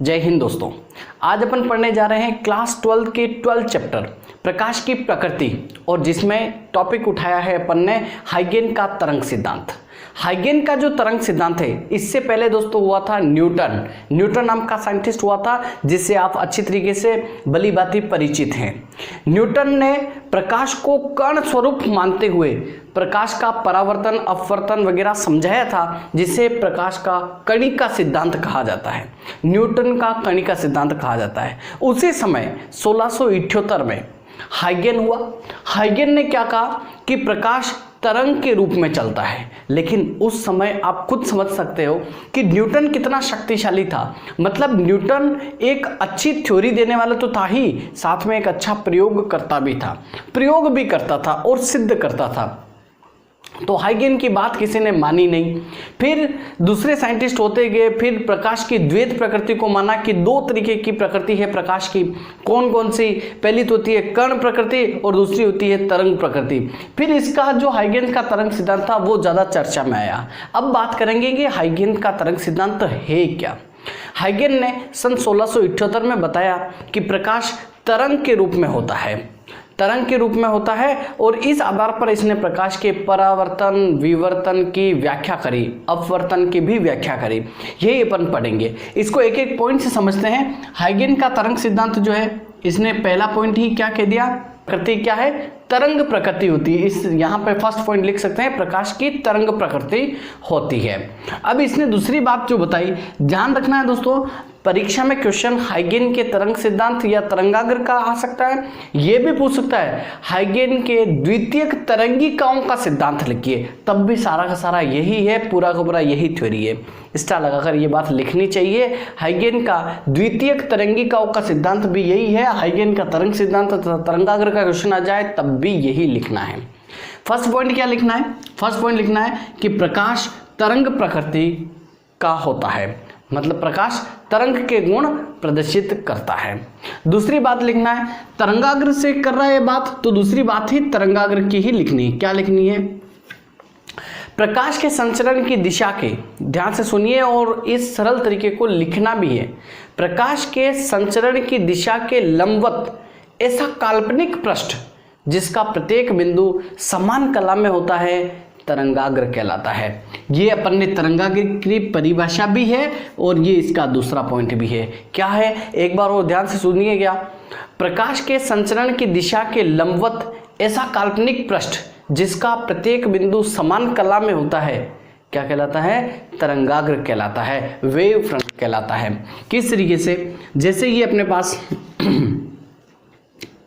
जय हिंद दोस्तों। आज अपन पढ़ने जा रहे हैं क्लास 12 के 12 चैप्टर प्रकाश की प्रकृति, और जिसमें टॉपिक उठाया है अपन ने हाइगेन का तरंग सिद्धांत। हाइगेन का जो तरंग सिद्धांत है, इससे पहले दोस्तों हुआ था न्यूटन नाम का साइंटिस्ट हुआ था, जिससे आप अच्छी तरीके से भली भांति परिचित हैं। न्यूटन ने प्रकाश को कण स्वरूप मानते हुए प्रकाश का परावर्तन अपवर्तन वगैरह समझाया था, जिसे प्रकाश का कणिका सिद्धांत कहा जाता है। न्यूटन का कणिका सिद्धांत कहा जाता है। उसी समय 1678 में हाइगेन हुआ। हाइगेन ने क्या कहा कि प्रकाश तरंग के रूप में चलता है, लेकिन उस समय आप खुद समझ सकते हो कि न्यूटन कितना शक्तिशाली था। मतलब न्यूटन एक अच्छी थ्योरी देने वाला तो था ही, साथ में एक अच्छा प्रयोग करता भी था, प्रयोग भी करता था और सिद्ध करता था। तो हाइगेन की बात किसी ने मानी नहीं। फिर दूसरे साइंटिस्ट होते गए, फिर प्रकाश की द्वैत प्रकृति को माना कि दो तरीके की प्रकृति है प्रकाश की। कौन कौन सी? पहली तो होती है कण प्रकृति और दूसरी होती है तरंग प्रकृति। फिर इसका जो हाइगेन का तरंग सिद्धांत था वो ज़्यादा चर्चा में आया। अब बात करेंगे कि हाइगेन का तरंग सिद्धांत है क्या। हाइगेन ने सन 1678 में बताया कि प्रकाश तरंग के रूप में होता है, तरंग के रूप में होता है, और इस आधार पर इसने प्रकाश के परावर्तन विवर्तन की व्याख्या करी, अपवर्तन की भी व्याख्या करी। यही अपन पढ़ेंगे। इसको एक एक पॉइंट से समझते हैं। हाइगेन का तरंग सिद्धांत जो है, इसने पहला पॉइंट ही क्या कह दिया? प्रकृति क्या है? तरंग प्रकृति होती है। इस यहाँ पे फर्स्ट पॉइंट लिख सकते हैं, प्रकाश की तरंग प्रकृति होती है। अब इसने दूसरी बात जो बताई, ध्यान रखना है दोस्तों, परीक्षा में क्वेश्चन हाइगेन के तरंग सिद्धांत या तरंगाग्र का आ सकता है। यह भी पूछ सकता है हाइगेन के द्वितीयक तरंगिकाओं का सिद्धांत लिखिए, तब भी सारा का सारा यही है, पूरा का पूरा यही थ्योरी है। स्टार लगाकर ये बात लिखनी चाहिए। हाइगेन का द्वितीयक तरंगिकाओं का सिद्धांत भी यही है। हाइगेन का तरंग सिद्धांत तरंगाग्र का क्वेश्चन आ जाए तब भी यही लिखना है। फर्स्ट पॉइंट क्या लिखना है? फर्स्ट पॉइंट लिखना है कि प्रकाश तरंग प्रकृति का होता है, मतलब प्रकाश तरंग के गुण प्रदर्शित करता है। दूसरी बात लिखना है, तरंगाग्र से कर रहा है बात, तो दूसरी बात ही तरंगाग्र की ही लिखनी है। क्या लिखनी है? प्रकाश के संचरण की दिशा के, ध्यान से सुनिए और इस सरल तरीके को लिखना भी है। प्रकाश के संचरण की दिशा के लंबवत ऐसा काल्पनिक पृष्ठ जिसका प्रत्येक बिंदु समान कला में होता है, तरंगाग्र कहलाता है। ये अपन ने तरंगाग्र की परिभाषा भी है और ये इसका दूसरा पॉइंट भी है। क्या है? एक बार और ध्यान से सुनिए। क्या? प्रकाश के संचरण की दिशा के लंबवत ऐसा काल्पनिक पृष्ठ जिसका प्रत्येक बिंदु समान कला में होता है, क्या कहलाता है? तरंगाग्र कहलाता है, वेव फ्रंट कहलाता है। किस तरीके से? जैसे ये अपने पास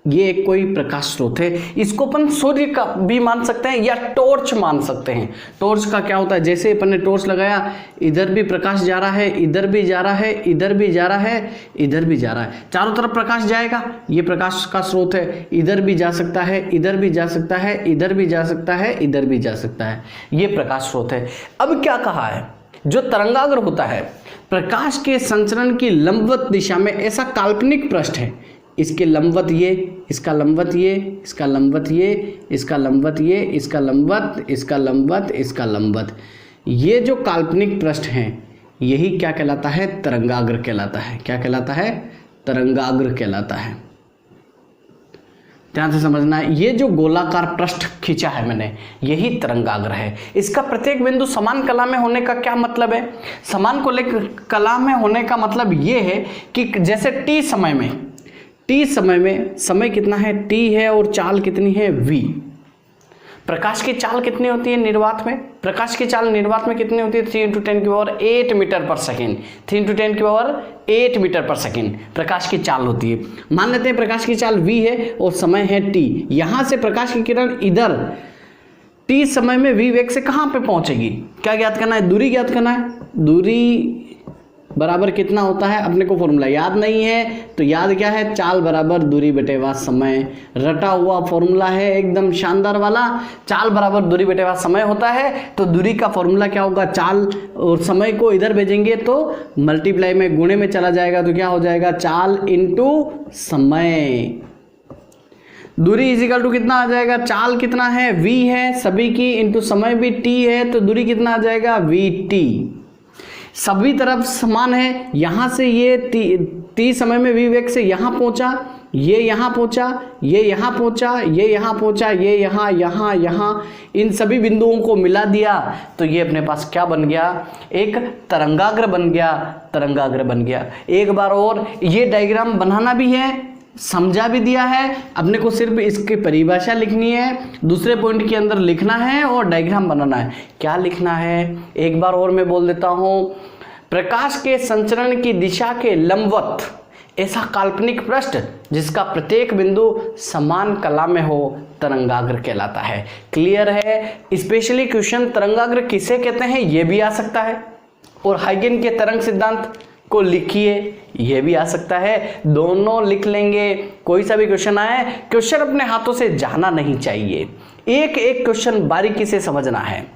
ये एक कोई प्रकाश स्रोत है, इसको अपन सूर्य का भी मान सकते हैं या टॉर्च मान सकते हैं। टॉर्च का क्या होता है? जैसे अपन ने टॉर्च लगाया, इधर भी प्रकाश जा रहा है, इधर भी जा रहा है, इधर भी जा रहा है, इधर भी जा रहा है, चारों तरफ प्रकाश जाएगा। ये प्रकाश का स्रोत है, इधर भी जा सकता है, इधर भी जा सकता है, इधर भी जा सकता है, इधर भी जा सकता है। ये प्रकाश स्रोत है। अब क्या कहा है? जो तरंगाग्र होता है, प्रकाश के संचरण की लंबवत दिशा में ऐसा काल्पनिक पृष्ठ है, इसके लंबवत ये, इसका लंबवत ये, इसका लंबवत ये, इसका लंबवत ये, इसका लंबवत, इसका लंबवत, इसका लंबवत, ये जो काल्पनिक पृष्ठ हैं, यही क्या कहलाता है? तरंगाग्र कहलाता है। क्या कहलाता है? तरंगाग्र कहलाता है। ध्यान से समझना है। ये जो गोलाकार पृष्ठ खींचा है मैंने, यही तरंगाग्र है। इसका प्रत्येक बिंदु समान कला में होने का क्या मतलब है? समान कला में होने का मतलब ये है कि जैसे टी समय में समय कितना है? t है, और चाल कितनी है? v। प्रकाश की चाल कितनी होती है निर्वात में? प्रकाश की चाल निर्वात में कितनी होती है? 3 × 10⁸ मीटर पर सेकेंड। 3 × 10⁸ मीटर पर सेकेंड प्रकाश की चाल होती है। मान लेते हैं प्रकाश की चाल v है और समय है t। यहाँ से प्रकाश की किरण इधर t समय में v वेग से कहाँ पे पहुँचेगी? क्या ज्ञात करना है? दूरी ज्ञात करना है। दूरी बराबर कितना होता है? अपने को फॉर्मूला याद नहीं है तो याद क्या है? चाल बराबर दूरी बटेवा समय। रटा हुआ फॉर्मूला है एकदम शानदार वाला। चाल बराबर दूरी बटेवा समय होता है, तो दूरी का फॉर्मूला क्या होगा? चाल और समय को इधर भेजेंगे तो मल्टीप्लाई में, गुणे में चला जाएगा, तो क्या हो जाएगा? चाल इंटू समय। दूरी इजिकल टू कितना आ जाएगा? चाल कितना है? v है सभी की, इंटू समय भी t है, तो दूरी कितना आ जाएगा? vt। सभी तरफ समान है। यहाँ से ये टी समय में v वेग से यहाँ पहुँचा, ये यहाँ पहुँचा, ये यहाँ पहुँचा, ये यहाँ पहुँचा, ये यहाँ, यहाँ, यहाँ, इन सभी बिंदुओं को मिला दिया तो ये अपने पास क्या बन गया, एक तरंगाग्र बन गया, तरंगाग्र बन गया। एक बार और ये डायग्राम बनाना भी है, समझा भी दिया है, अपने को सिर्फ इसकी परिभाषा लिखनी है, दूसरे पॉइंट के अंदर लिखना है और डायग्राम बनाना है। क्या लिखना है एक बार और मैं बोल देता हूँ, प्रकाश के संचरण की दिशा के लंबवत ऐसा काल्पनिक पृष्ठ जिसका प्रत्येक बिंदु समान कला में हो तरंगाग्र कहलाता है। क्लियर है? स्पेशली क्वेश्चन तरंगाग्र किसे कहते हैं ये भी आ सकता है, और हाइगेन के तरंग सिद्धांत को लिखिए ये भी आ सकता है, दोनों लिख लेंगे। कोई सा भी क्वेश्चन आए, क्वेश्चन अपने हाथों से जाना नहीं चाहिए, एक एक क्वेश्चन बारीकी से समझना है।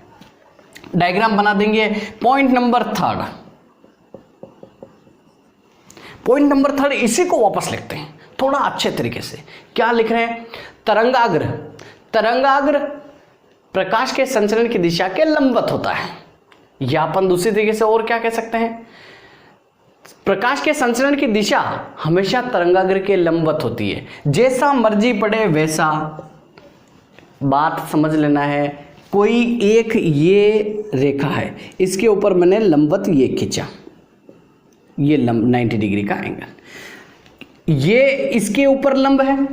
डायग्राम बना देंगे। Point number third, point number third, इसी को वापस लिखते हैं थोड़ा अच्छे तरीके से। क्या लिख रहे हैं? तरंगाग्र, तरंगाग्र प्रकाश के संचरण की दिशा के लंबवत होता है, या अपन दूसरी तरीके से और क्या कह सकते हैं, प्रकाश के संचरण की दिशा हमेशा तरंगाग्र के लंबवत होती है। जैसा मर्जी पड़े वैसा, बात समझ लेना है। कोई एक ये रेखा है, इसके ऊपर मैंने लंबवत ये खींचा, ये 90 डिग्री का एंगल, ये इसके ऊपर लंब है,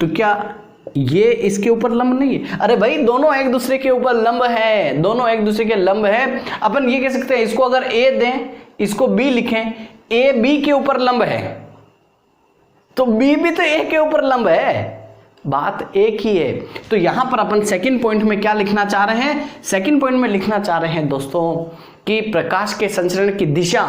तो क्या ये इसके ऊपर लंब नहीं है? अरे भाई दोनों एक दूसरे के ऊपर लंब है, दोनों एक दूसरे के लंब है। अपन ये कह सकते हैं, इसको अगर ए दें, इसको बी लिखें, ए बी के ऊपर लंब है तो बी भी तो ए के ऊपर लंब है, बात एक ही है। तो यहां पर अपन सेकंड पॉइंट में क्या लिखना चाह रहे हैं? सेकंड पॉइंट में लिखना चाह रहे हैं दोस्तों कि प्रकाश के संचरण की दिशा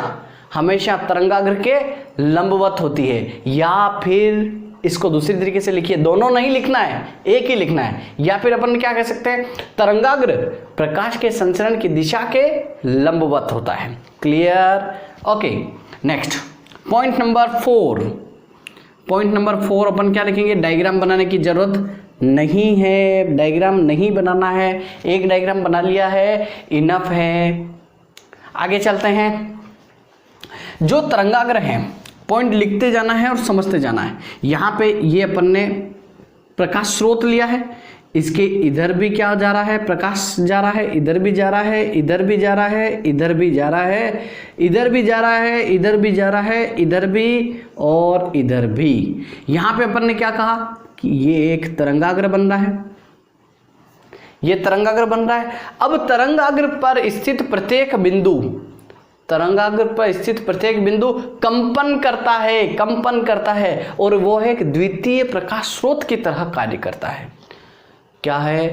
हमेशा तरंगाग्र के लंबवत होती है, या फिर इसको दूसरी तरीके से लिखिए, दोनों नहीं लिखना है, एक ही लिखना है। या फिर अपन क्या कह सकते हैं, तरंगाग्र प्रकाश के संचरण की दिशा के लंबवत होता है। Clear? Okay, next point number 4। Point number 4 अपन क्या लिखेंगे? डायग्राम बनाने की जरूरत नहीं है, डायग्राम नहीं बनाना है, एक डायग्राम बना लिया है, इनफ है। आगे चलते हैं। जो तरंगाग्र हैं, पॉइंट लिखते जाना है और समझते जाना है। यहाँ पे ये अपन ने प्रकाश स्रोत लिया है, इसके इधर भी क्या जा रहा है, प्रकाश जा रहा है, इधर भी जा रहा है, इधर भी जा रहा है, इधर भी जा रहा है, इधर भी जा रहा है, इधर भी जा रहा है, इधर भी और इधर भी। यहाँ पे अपन ने क्या कहा कि ये एक तरंगाग्र बन रहा है, ये तरंगाग्र बन रहा है। अब तरंगाग्र पर स्थित प्रत्येक बिंदु, तरंगाग्र पर स्थित प्रत्येक बिंदु कंपन करता है, कंपन करता है, और वो एक द्वितीय प्रकाश स्रोत की तरह कार्य करता है। क्या है?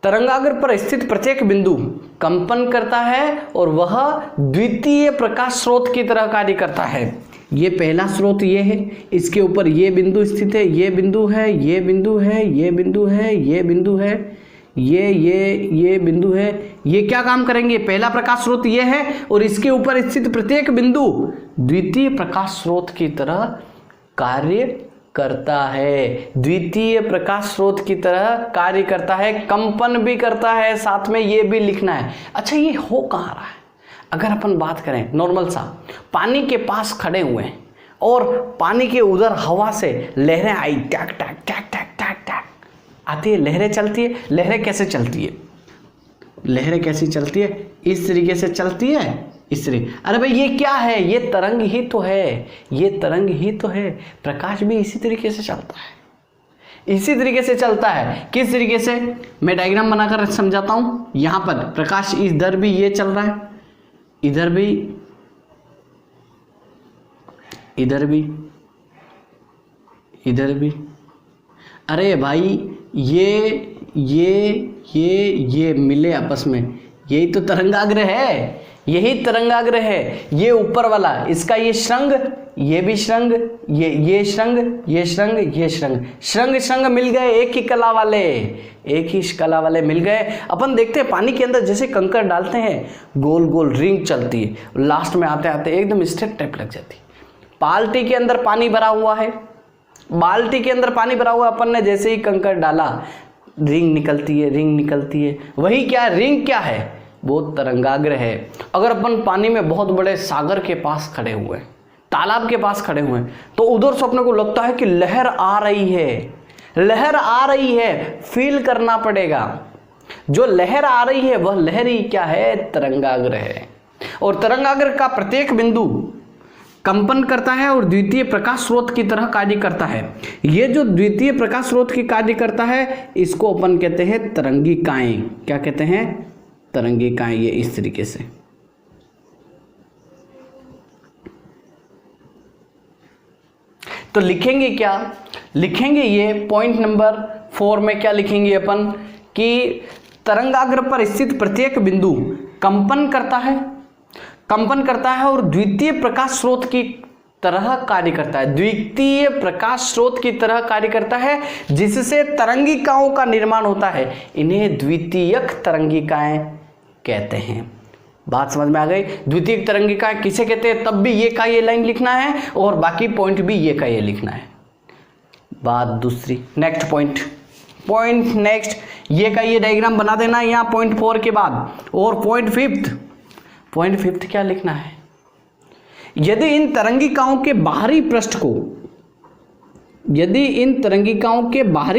तरंगाग्र पर स्थित प्रत्येक बिंदु कंपन करता है और वह द्वितीय प्रकाश स्रोत की तरह कार्य करता है। ये पहला स्रोत ये है, इसके ऊपर ये बिंदु स्थित है, ये बिंदु है, ये बिंदु है, ये बिंदु है, ये बिंदु है, ये बिंदु है। ये क्या काम करेंगे? पहला प्रकाश स्रोत ये है और इसके ऊपर स्थित प्रत्येक बिंदु द्वितीय प्रकाश स्रोत की तरह कार्य करता है, द्वितीय प्रकाश स्रोत की तरह कार्य करता है, कंपन भी करता है, साथ में ये भी लिखना है। अच्छा, ये हो कहाँ रहा है? अगर अपन बात करें नॉर्मल सा, पानी के पास खड़े हुए हैं और पानी के उधर हवा से लहरें आई, टैक टैक टैक टैक टैक टैक आती है, लहरें चलती है। लहरें कैसे चलती है? लहरें कैसी चलती है? इस तरीके से चलती है, इस तरीके। अरे भाई ये क्या है? ये तरंग ही तो है, ये तरंग ही तो है। प्रकाश भी इसी तरीके से चलता है, इसी तरीके से चलता है। किस तरीके से? मैं डायग्राम बनाकर समझाता हूँ। यहाँ पर प्रकाश इधर भी ये चल रहा है, इधर भी, इधर भी, इधर भी। अरे भाई ये मिले आपस में, यही तो तरंगाग्र है, यही तरंगाग्र है। ये ऊपर वाला, इसका ये श्रृंग, ये भी श्रृंग, ये श्रृंग, ये श्रृंग, ये श्रृंग, श्रृंग श्रृंग मिल गए, एक ही कला वाले, एक ही कला वाले मिल गए। अपन देखते हैं पानी के अंदर जैसे कंकड़ डालते हैं, गोल गोल रिंग चलती है, लास्ट में आते आते एकदम स्ट्रेट टाइप लग जाती है। बाल्टी के अंदर पानी भरा हुआ है, बाल्टी के अंदर पानी भरा हुआ, अपन ने जैसे ही कंकड़ डाला, रिंग निकलती है, रिंग निकलती है। वही क्या, रिंग क्या है? वो तरंगाग्र है। अगर अपन पानी में बहुत बड़े सागर के पास खड़े हुए, तालाब के पास खड़े हुए, तो उधर से अपने को लगता है कि लहर आ रही है, लहर आ रही है, फील करना पड़ेगा। जो लहर आ रही है वह लहर ही क्या है? तरंगाग्र है। और तरंगाग्र का प्रत्येक बिंदु कंपन करता है और द्वितीय प्रकाश स्रोत की तरह कार्य करता है। ये जो द्वितीय प्रकाश स्रोत की कार्य करता है इसको अपन कहते हैं तरंगिकाएं। क्या कहते हैं? तरंगिकाएं। ये इस तरीके से। तो लिखेंगे क्या? लिखेंगे ये पॉइंट नंबर 4 में क्या लिखेंगे अपन कि तरंगाग्र पर स्थित प्रत्येक बिंदु कंपन करता है और द्वितीय प्रकाश स्रोत की तरह कार्य करता है। द्वितीय प्रकाश स्रोत की तरह कार्य करता है जिससे तरंगिकाओं का निर्माण होता है। इन्हें द्वितीयक तरंगिकाएं कहते हैं। बात समझ में आ गई? द्वितीयक तरंगिकाएं किसे कहते हैं? तब भी ये का ये लाइन लिखना है और बाकी पॉइंट भी ये का ये लिखना है। बात दूसरी, नेक्स्ट पॉइंट नेक्स्ट ये का ये डायग्राम बना देना है यहाँ पॉइंट 4 के बाद। और पॉइंट फिफ्थ क्या लिखना है? यदि इन तरंगिकाओं के बाहरी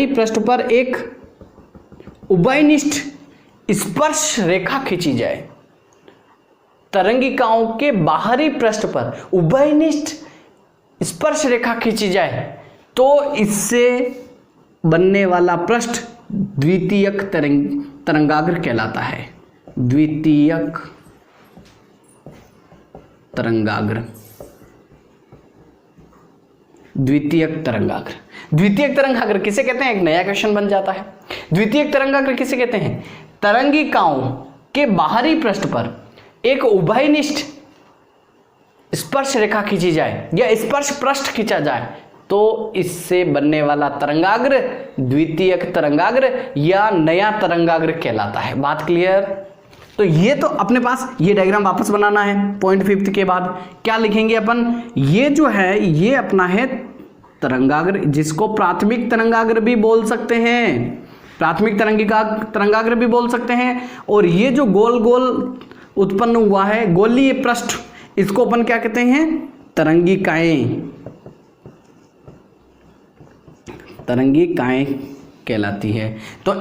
पृष्ठ पर एक उभयनिष्ठ स्पर्श रेखा खींची जाए, तरंगिकाओं के बाहरी पृष्ठ पर उभयनिष्ठ स्पर्श रेखा खींची जाए तो इससे बनने वाला पृष्ठ द्वितीयक तरंगाग्र कहलाता है। द्वितीयक तरंगाग्र। द्वितीयक तरंगाग्र किसे कहते हैं? एक नया क्वेश्चन बन जाता है। द्वितीयक तरंगाग्र किसे कहते हैं? तरंगिकाओं के बाहरी पृष्ठ पर एक उभयनिष्ठ स्पर्श रेखा खींची जाए या स्पर्श पृष्ठ खींचा जाए तो इससे बनने वाला तरंगाग्र द्वितीयक तरंगाग्र या नया तरंगाग्र कहलाता है। बात क्लियर? तो ये तो अपने पास ये डायग्राम वापस बनाना है। पॉइंट 5 के बाद क्या लिखेंगे अपन? ये जो है ये अपना है तरंगाग्र, जिसको प्राथमिक तरंगाग्र भी बोल सकते हैं, प्राथमिक तरंगाग्र भी बोल सकते हैं। और ये जो गोल गोल उत्पन्न हुआ है गोलीय पृष्ठ, इसको अपन क्या कहते हैं? तरंगिकाएं कहलाती है। तो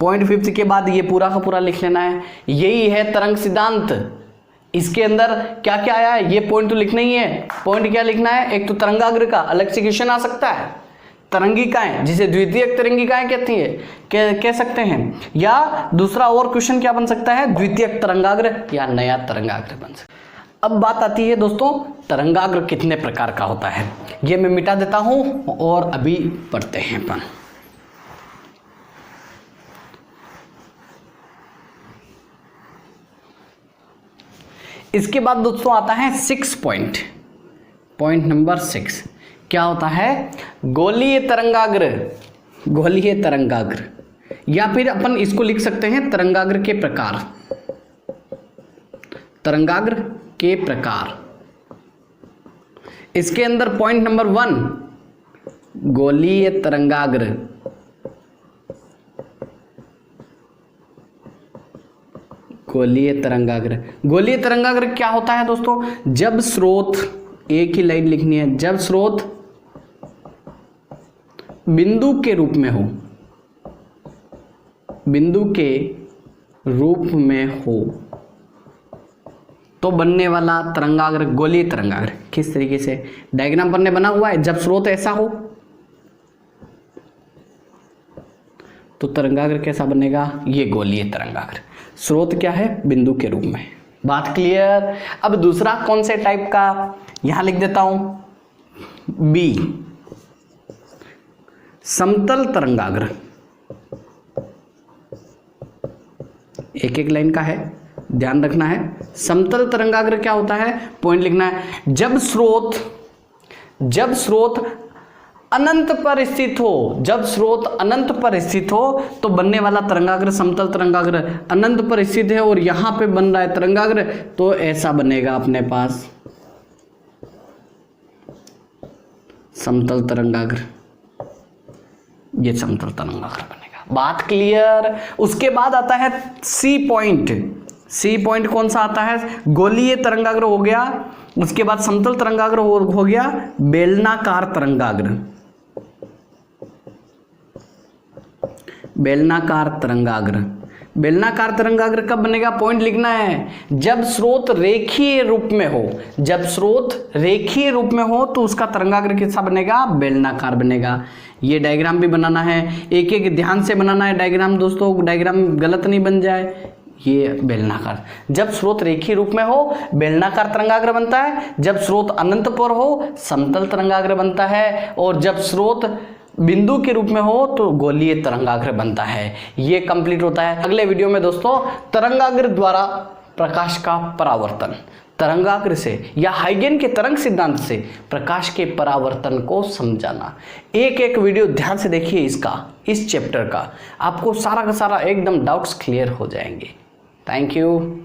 पॉइंट 5 के बाद ये पूरा का पूरा लिख लेना है। यही है तरंग सिद्धांत। इसके अंदर क्या क्या आया है ये पॉइंट तो लिखना ही है। पॉइंट क्या लिखना है? एक तो तरंगाग्र का अलग से क्वेश्चन आ सकता है, तरंगिकाएं जिसे द्वितीयक तरंगिकाएं कहती है कह सकते हैं, या दूसरा और क्वेश्चन क्या बन सकता है? द्वितीयक तरंगाग्र या नया तरंगाग्र बन सकता है। अब बात आती है दोस्तों तरंगाग्र कितने प्रकार का होता है, ये मैं मिटा देता हूं और अभी पढ़ते हैं अपन। इसके बाद दोस्तों आता है 6 पॉइंट नंबर 6 क्या होता है? गोलीय तरंगाग्र या फिर अपन इसको लिख सकते हैं तरंगाग्र के प्रकार। इसके अंदर पॉइंट नंबर 1 गोलीय तरंगाग्र। गोलीय तरंगाग्र क्या होता है दोस्तों? जब स्रोत, एक ही लाइन लिखनी है, जब स्रोत बिंदु के रूप में हो तो बनने वाला तरंगाग्र गोलीय तरंगाग्र। किस तरीके से डायग्राम पर ने बना हुआ है? जब स्रोत ऐसा हो तो तरंगाग्र कैसा बनेगा? ये गोलीय तरंगाग्र। स्रोत क्या है? बिंदु के रूप में। बात क्लियर? अब दूसरा कौन से टाइप का यहां लिख देता हूं, बी समतल तरंगाग्र। एक एक लाइन का है, ध्यान रखना है। समतल तरंगाग्र क्या होता है? पॉइंट लिखना है। जब स्रोत अनंत पर स्थित हो, तो बनने वाला तरंगाग्र समतल तरंगाग्र। अनंत पर स्थित है और यहां पे बन रहा है तरंगाग्र, तो ऐसा बनेगा अपने पास समतल तरंगाग्र। ये समतल तरंगाग्र बनेगा। बात क्लियर? उसके बाद आता है सी सी पॉइंट कौन सा आता है? गोलीय तरंगाग्र हो गया, उसके बाद समतल तरंगाग्र हो गया, बेलनाकार तरंगाग्र। बेलनाकार तरंगाग्र, बेलनाकार तरंगाग्र कब बनेगा? पॉइंट लिखना है, जब स्रोत रेखीय रूप में हो। जब स्रोत रेखीय रूप में हो तो उसका तरंगाग्र कैसा बनेगा? बेलनाकार बनेगा। ये डायग्राम भी बनाना है, एक एक ध्यान से बनाना है डायग्राम दोस्तों, डायग्राम गलत नहीं बन जाए। ये बेलनाकार, जब स्रोत रेखीय रूप में हो बेलनाकार तरंगाग्र बनता है, जब स्रोत अनंत पर हो समतल तरंगाग्र बनता है, और जब स्रोत बिंदु के रूप में हो तो गोलीय तरंगाग्र बनता है। ये कंप्लीट होता है। अगले वीडियो में दोस्तों तरंगाग्र द्वारा प्रकाश का परावर्तन, तरंगाग्र से या हाइगेन के तरंग सिद्धांत से प्रकाश के परावर्तन को समझाना। एक एक वीडियो ध्यान से देखिए इसका, इस चैप्टर का, आपको सारा का सारा एकदम डाउट्स क्लियर हो जाएंगे। Thank you.